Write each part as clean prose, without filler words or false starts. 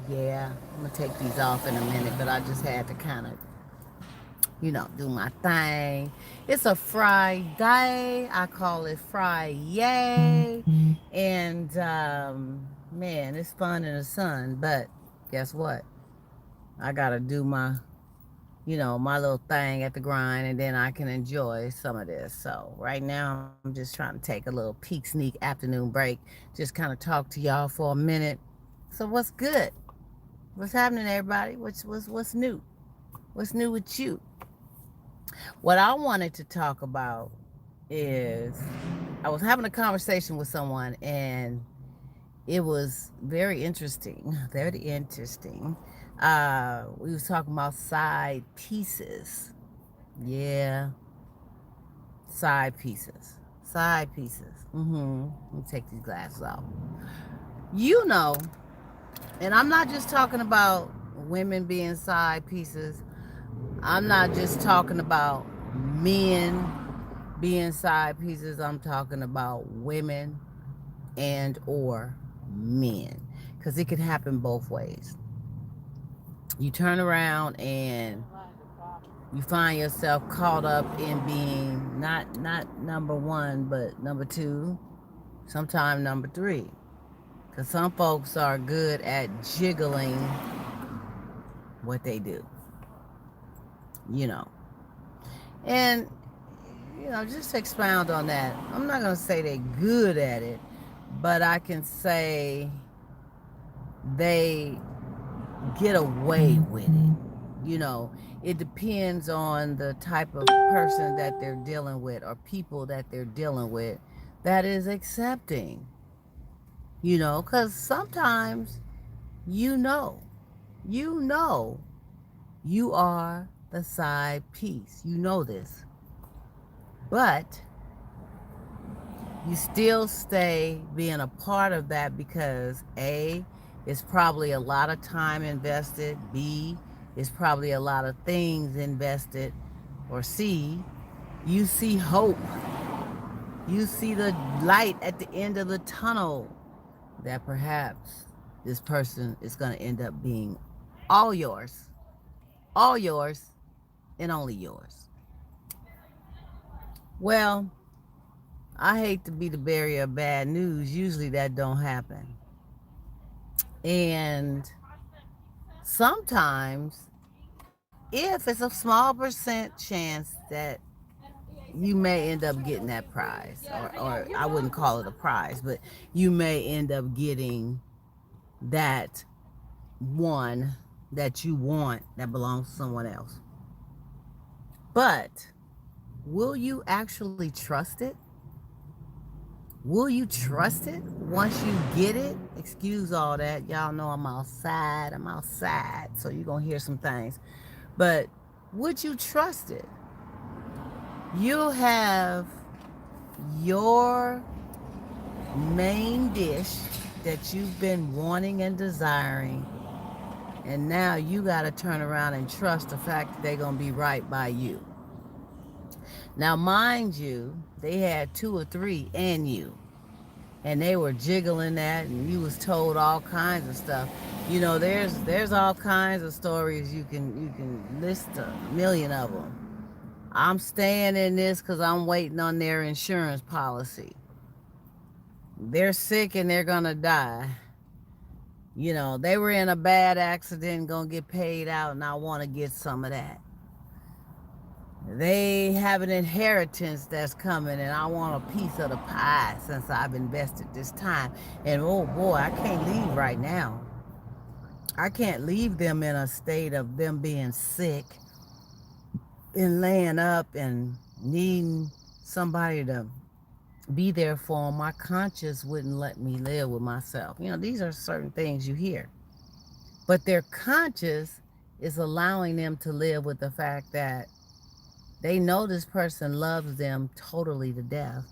Yeah, I'm gonna take these off in a minute, but I just had to kind of, do my thing. It's a Friday. I call it Friday. And man, it's fun in the sun. But guess what? I gotta do my little thing at the grind, and then I can enjoy some of this. So right now, I'm just trying to take a little peek sneak afternoon break, just kind of talk to y'all for a minute. So what's good? What's happening, everybody? What's new? What's new with you? What I wanted to talk about is I was having a conversation with someone, and it was very interesting. Very interesting. We was talking about side pieces. Yeah, side pieces. Side pieces. Let me take these glasses off. You know, and I'm not just talking about women being side pieces. I'm not just talking about men being side pieces. I'm talking about women and or men, because it could happen both ways. You turn around and you find yourself caught up in being not number one, but number two, sometime number three. Because some folks are good at jiggling what they do, you know. And, just to expound on that, I'm not going to say they're good at it, but I can say they get away with it. You know, it depends on the type of person that they're dealing with or people that they're dealing with that is accepting, because sometimes you know, you know, you are the side piece. You know this. But you still stay being a part of that because A, it's probably a lot of time invested. B, it's probably a lot of things invested. Or C, you see hope. You see the light at the end of the tunnel that perhaps this person is going to end up being all yours, and only yours. Well, I hate to be the bearer of bad news. Usually that don't happen. And sometimes, if it's a small percent chance that you may end up getting that prize, or I wouldn't call it a prize, but you may end up getting that one that you want that belongs to someone else. But will you actually trust it? Will you trust it once you get it? Excuse all that. Y'all know I'm outside. I'm outside. So you're going to hear some things. But would you trust it? You'll have your main dish that you've been wanting and desiring. And now you got to turn around and trust the fact that they're going to be right by you. Now, mind you, they had two or three and you. And they were jiggling that, and you was told all kinds of stuff. There's all kinds of stories. You can list a million of them. I'm staying in this because I'm waiting on their insurance policy. They're sick and they're gonna die. They were in a bad accident, gonna get paid out, and I want to get some of that. They have an inheritance that's coming, and I want a piece of the pie since I've invested this time. And oh boy, I can't leave right now. I can't leave them in a state of them being sick and laying up and needing somebody to be there for them. My conscience wouldn't let me live with myself. These are certain things you hear. But their conscience is allowing them to live with the fact that they know this person loves them totally to death,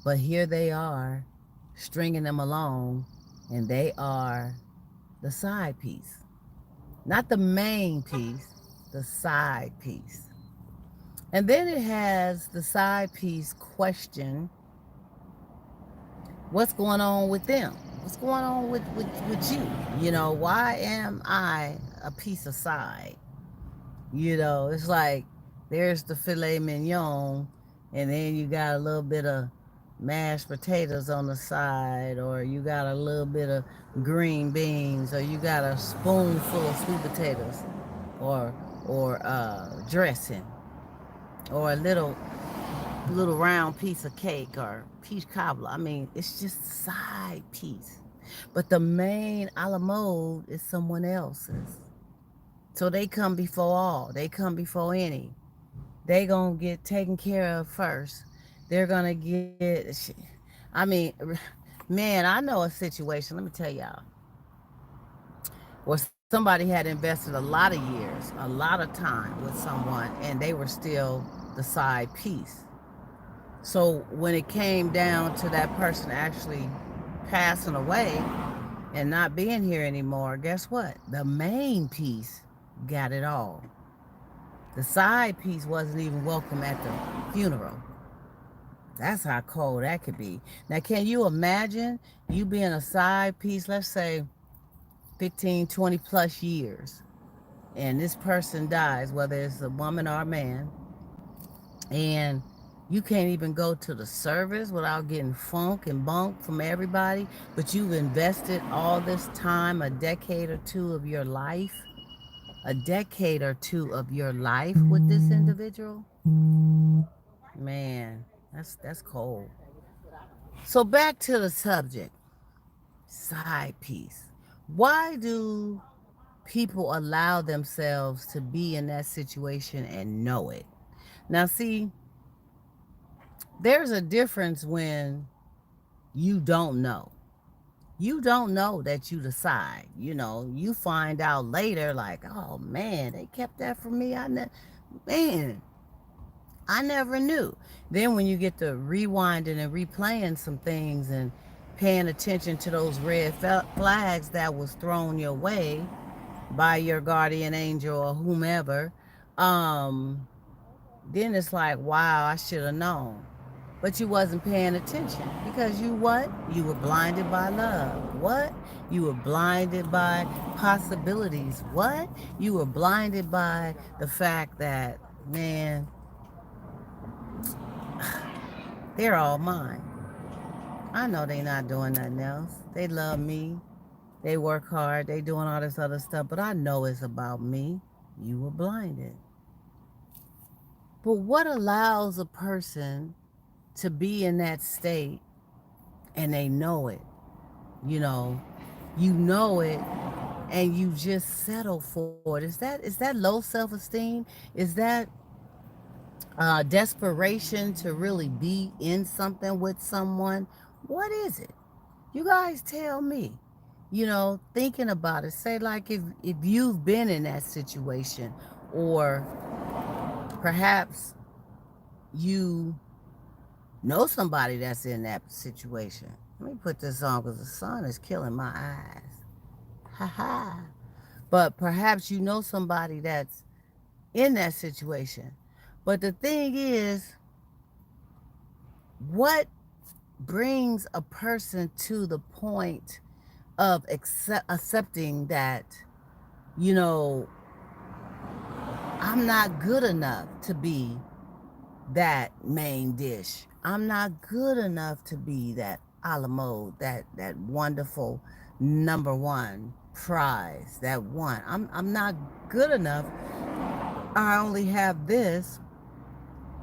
but here they are stringing them along, and they are the side piece. Not the main piece, the side piece. And then it has the side piece question, what's going on with them? What's going on with you? You know, why am I a piece of side? You know, it's like there's the filet mignon, and then you got a little bit of mashed potatoes on the side, or you got a little bit of green beans, or you got a spoonful of sweet potatoes, or dressing, or a little round piece of cake or peach cobbler. I mean, it's just side piece. But the main a la mode is someone else's. So they come before all. They come before any. They gonna get taken care of first. They're gonna get. I mean, man, I know a situation. Let me tell y'all, where somebody had invested a lot of years, a lot of time with someone, and they were still the side piece. So when it came down to that person actually passing away and not being here anymore, guess what? The main piece got it all. The side piece wasn't even welcome at the funeral. That's how cold that could be. Now, can you imagine you being a side piece, let's say 15, 20 plus years, and this person dies, whether it's a woman or a man, and you can't even go to the service without getting funk and bunk from everybody, but you've invested all this time, a decade or two of your life, with this individual. Man, that's cold. So back to the subject, side piece. Why do people allow themselves to be in that situation and know it? Now, see, there's a difference when you don't know. You don't know that you decide. You know, you find out later, like, oh man, they kept that from me. Man, I never knew. Then when you get to rewinding and replaying some things and paying attention to those red flags that was thrown your way by your guardian angel or whomever, um, then it's like, wow, I should have known. But you wasn't paying attention because you what? You were blinded by love. What? You were blinded by possibilities. What? You were blinded by the fact that, man, they're all mine. I know they not doing nothing else. They love me. They work hard. They doing all this other stuff, but I know it's about me. You were blinded. But what allows a person to be in that state and they know it? You know, you know it and you just settle for it. Is that low self-esteem? Is that desperation to really be in something with someone? What is it? You guys tell me. You know, thinking about it, say like if you've been in that situation, or perhaps you know somebody that's in that situation. Let me put this on because the sun is killing my eyes. Ha ha. But perhaps you know somebody that's in that situation. But the thing is, what brings a person to the point of accepting that, you know, I'm not good enough to be that main dish. I'm not good enough to be that a la mode, that wonderful number one prize, that one. I'm not good enough. I only have this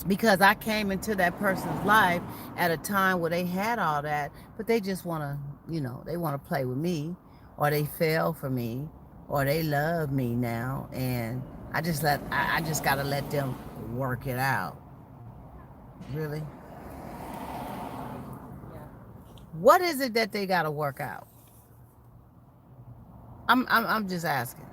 because I came into that person's life at a time where they had all that, but they just want to, you know, they want to play with me, or they fell for me, or they love me now, and I just gotta let them work it out. Really? What is it that they gotta work out? I'm just asking.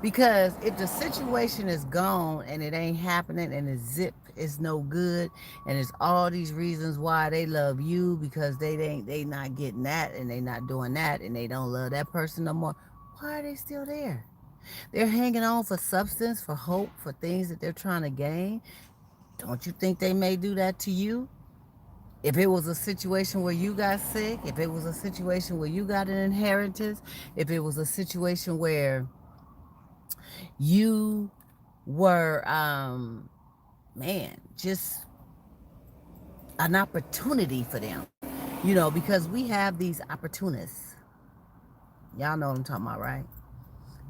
Because if the situation is gone and it ain't happening and the zip is no good and it's all these reasons why they love you because they not getting that and they not doing that and they don't love that person no more, why are they still there? They're hanging on for substance, for hope, for things that they're trying to gain. Don't you think they may do that to you? If it was a situation where you got sick, if it was a situation where you got an inheritance, if it was a situation where you were, man, just an opportunity for them, because we have these opportunists. Y'all know what I'm talking about, right?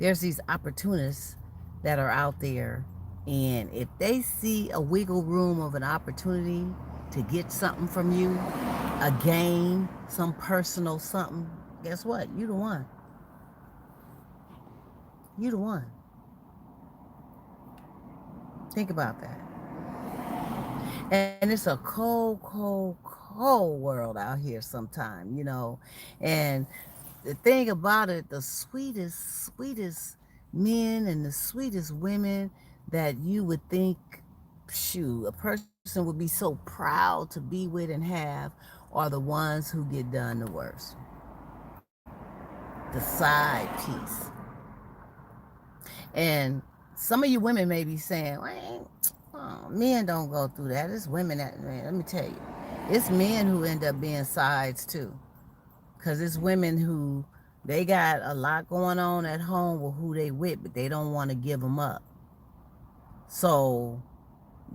There's these opportunists that are out there, and if they see a wiggle room of an opportunity to get something from you, a gain, some personal something, guess what? You the one. You the one. Think about that. And it's a cold, cold, cold world out here sometime. And the thing about it, the sweetest, sweetest men and the sweetest women that you would think, shoot, a person would be so proud to be with and have are the ones who get done the worst. The side piece. And some of you women may be saying, well, men don't go through that. It's women that, man, let me tell you, it's men who end up being sides too. Because it's women who, they got a lot going on at home with who they with, but they don't want to give them up. So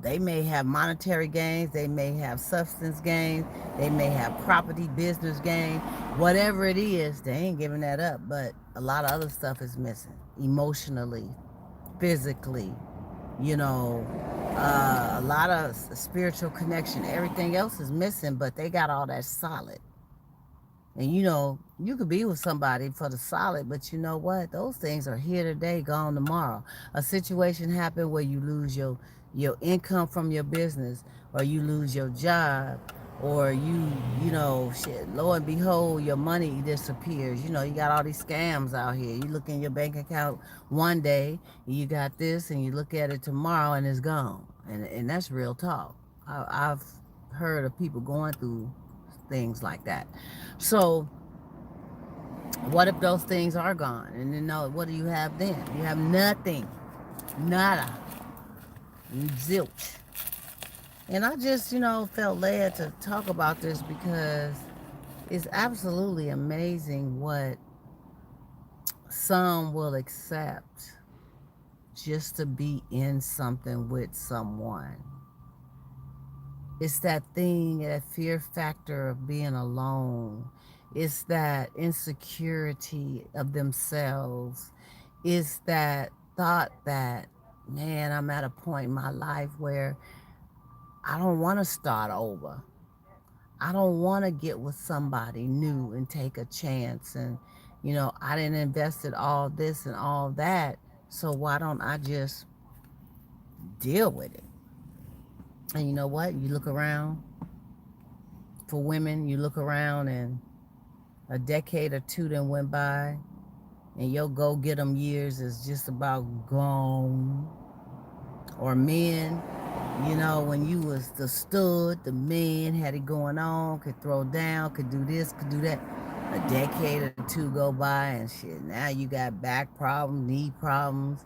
they may have monetary gains, they may have substance gains, they may have property, business gain, whatever it is, they ain't giving that up. But a lot of other stuff is missing, emotionally, physically, a lot of spiritual connection. Everything else is missing, but they got all that solid. And you could be with somebody for the solid, but you know what? Those things are here today, gone tomorrow. A situation happened where you lose your income from your business, or you lose your job, or shit, lo and behold, your money disappears. You got all these scams out here. You look in your bank account one day, and you got this, and you look at it tomorrow, and it's gone. And that's real talk. I've heard of people going through things like that. So what if those things are gone? And then what do you have then? You have nothing. Nada. Zilch. And I just, felt led to talk about this because it's absolutely amazing what some will accept just to be in something with someone. It's that thing, that fear factor of being alone. It's that insecurity of themselves. It's that thought that, man, I'm at a point in my life where I don't want to start over. I don't want to get with somebody new and take a chance. And, I didn't invest in all this and all that. So why don't I just deal with it? And you know what? You look around, for women, you look around and a decade or two then went by and your go get 'em years is just about gone. Or men, when you was the stud, the man, had it going on, could throw down, could do this, could do that. A decade or two go by and shit. Now you got back problems, knee problems,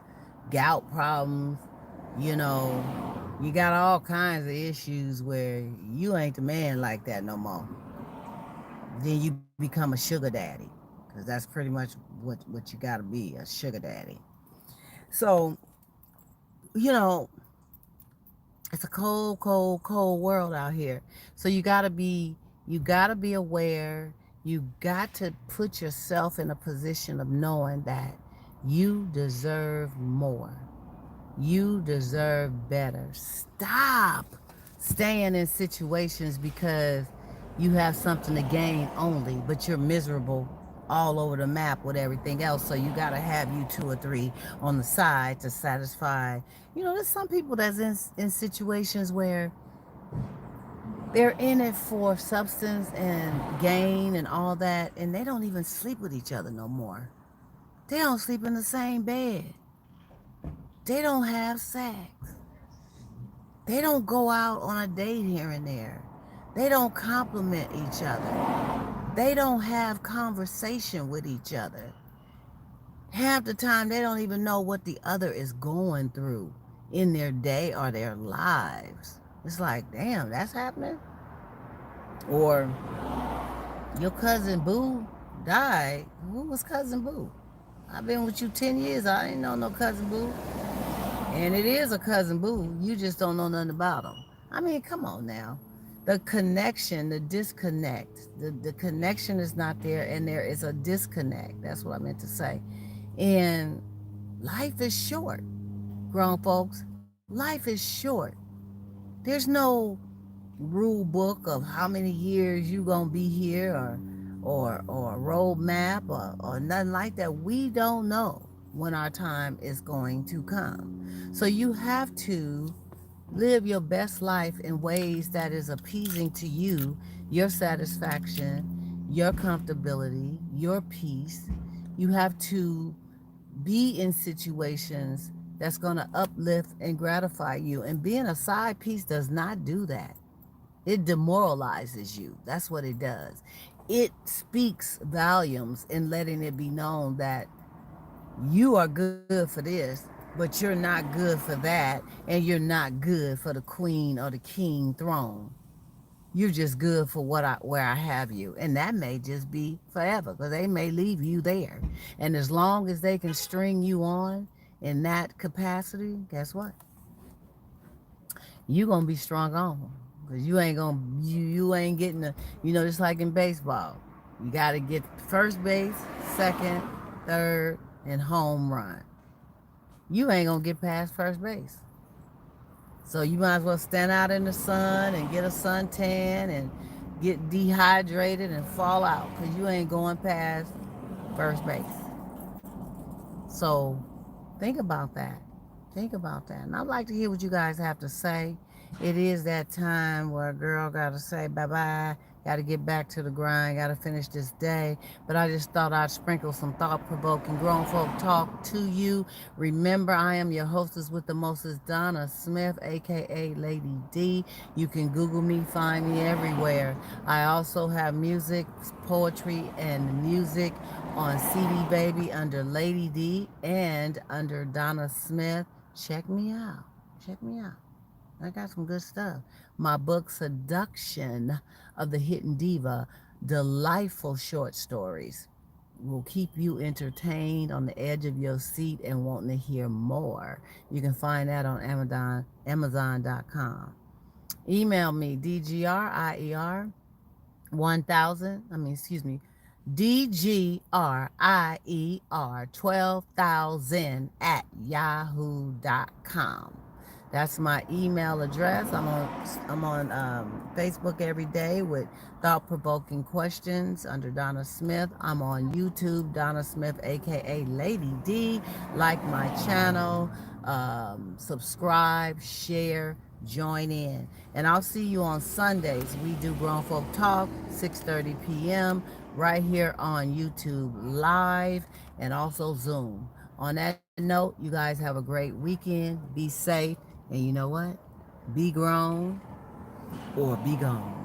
gout problems, you got all kinds of issues where you ain't the man like that no more. Then you become a sugar daddy, because that's pretty much what you got to be, a sugar daddy. So, you know, it's a cold, cold, cold world out here. So you gotta be aware. You got to put yourself in a position of knowing that you deserve more. You deserve better. Stop staying in situations because you have something to gain only, but you're miserable all over the map with everything else. So you got to have you two or three on the side to satisfy. There's some people that's in situations where they're in it for substance and gain and all that, and they don't even sleep with each other no more. They don't sleep in the same bed. They don't have sex. They don't go out on a date here and there. They don't compliment each other. They don't have conversation with each other. Half the time, they don't even know what the other is going through in their day or their lives. It's like, damn, that's happening? Or your cousin Boo died. Who was cousin Boo? I've been with you 10 years. I ain't know no cousin Boo. And it is a cousin Boo. You just don't know nothing about him. I mean, come on now. The connection, the disconnect, the connection is not there, and there is a disconnect. That's what I meant to say. And life is short, grown folks. Life is short. There's no rule book of how many years you gonna be here, or a roadmap, or nothing like that. We don't know when our time is going to come. So you have to live your best life in ways that is appeasing to you, your satisfaction, your comfortability, your peace. You have to be in situations that's going to uplift and gratify you. And being a side piece does not do that. It demoralizes you. That's what it does. It speaks volumes in letting it be known that you are good for this, but you're not good for that, and you're not good for the queen or the king throne. You're just good for where I have you, and that may just be forever, because they may leave you there. And as long as they can string you on in that capacity, guess what? You gonna be strung on, because you ain't getting the, just like in baseball, you got to get first base, second, third, and home run. You ain't gonna get past first base. So you might as well stand out in the sun and get a suntan and get dehydrated and fall out, because you ain't going past first base. So think about that. Think about that. And I'd like to hear what you guys have to say. It is that time where a girl got to say bye-bye, got to get back to the grind, got to finish this day. But I just thought I'd sprinkle some thought-provoking grown folk talk to you. Remember, I am your hostess with the mostest, Donna Smith, a.k.a. Lady D. You can Google me, find me everywhere. I also have music, poetry, and music on CD Baby under Lady D and under Donna Smith. Check me out. Check me out. I got some good stuff. My book, Seduction of the Hidden Diva, delightful short stories, will keep you entertained, on the edge of your seat, and wanting to hear more. You can find that on Amazon.com. Email me, DGRIER 1000, DGRIER 12,000 at yahoo.com. That's my email address. I'm on Facebook every day with thought-provoking questions under Donna Smith. I'm on YouTube, Donna Smith, aka Lady D. Like my channel, subscribe, share, join in. And I'll see you on Sundays. We do Grown Folk Talk, 6:30 p.m. right here on YouTube Live, and also Zoom. On that note, you guys have a great weekend. Be safe. And you know what? Be grown or be gone.